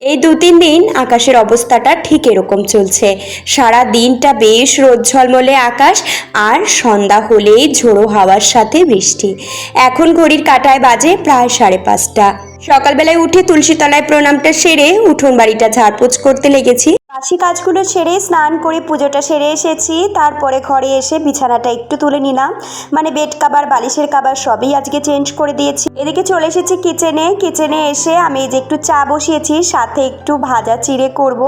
এই ২-৩ দিন আকাশের অবস্থাটা ঠিক এরকম চলছে। সারা দিনটা বেশ রোদ ঝলমলে আকাশ, আর সন্ধ্যা হলেই ঝোড়ো হাওয়ার সাথে বৃষ্টি। এখন ঘড়ির কাঁটায় বাজে প্রায় 5:30। সকালবেলায় উঠে তুলসী তলায় প্রণামটা সেরে উঠোন বাড়িটা ঝাড়পোছ করতে লেগেছি। বাসি কাজগুলো সেরে স্নান করে পুজোটা সেরে এসেছি। তারপরে ঘরে এসে বিছানাটা একটু তুলে নিলাম, মানে বেড কাভার, বালিশের কাভার সবই আজকে চেঞ্জ করে দিয়েছি। এদিকে চলে এসেছি কিচেনে এসে আমি এই যে একটু চা বসিয়েছি, সাথে একটু ভাজা চিড়ে করব,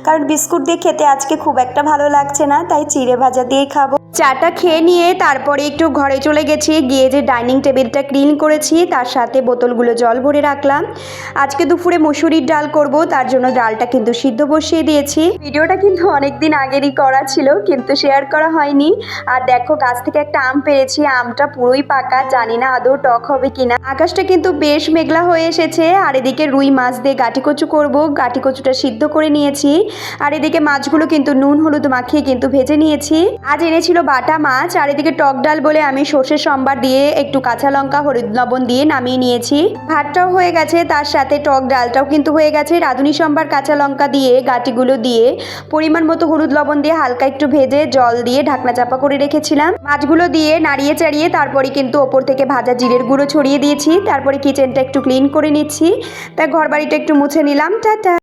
কারণ বিস্কুট দিয়ে খেতে আজকে খুব একটা ভালো লাগছে না, তাই চিড়ে ভাজা দিয়েই খাবো। চাটা খেয়ে নিয়ে তারপরে একটু ঘরে চলে গেছি, গিয়ে যে ডাইনিং টেবিলটা ক্লিন করেছি, তার সাথে বোতলগুলো জল ভরে রাখলাম। আজকে দুপুরে মসুরির ডাল করব, তার জন্য ডালটা কিন্তু সিদ্ধ বসিয়ে দিয়েছি। ভিডিওটা কিন্তু অনেকদিন আগেরই করা ছিল, কিন্তু শেয়ার করা হয়নি। আর দেখো, গাছ থেকে একটা আম পেরেছি, আমটা পুরোই পাকা, জানি না আদৌ টক হবে কিনা। আকাশটা কিন্তু বেশ মেঘলা হয়ে এসেছে। আর এদিকে রুই মাছ দিয়ে গাটি কচু করব, গাটি কচুটা সিদ্ধ করে নিয়েছি। আর এদিকে মাছগুলো কিন্তু নুন হলুদ মাখিয়ে কিন্তু ভেজে নিয়েছি। আজ এনেছিল বাটা মাছ। আর এদিকে টক ডাল বলে আমি সর্ষের সম্বার দিয়ে একটু কাঁচা লঙ্কা হলুদ লবণ দিয়ে নামিয়ে নিয়েছি। ভাতটাও হয়ে গেছে, তার সাথে টক ডালটাও কিন্তু হয়ে গেছে। রাঁধুনি সম্বার কাঁচা লঙ্কা দিয়ে গাটিগুলো দিয়ে পরিমাণ মতো হলুদ লবণ দিয়ে হালকা একটু ভেজে জল দিয়ে ঢাকনা চাপা করে রেখেছিলাম। মাছগুলো দিয়ে নাড়িয়ে চাড়িয়ে তারপরে কিন্তু ওপর থেকে ভাজা জিরের গুঁড়ো ছড়িয়ে দিয়েছি। তারপরে কিচেনটা একটু ক্লিন করে নিচ্ছি, তাই ঘর বাড়িটা একটু মুছে নিলাম। টাটা।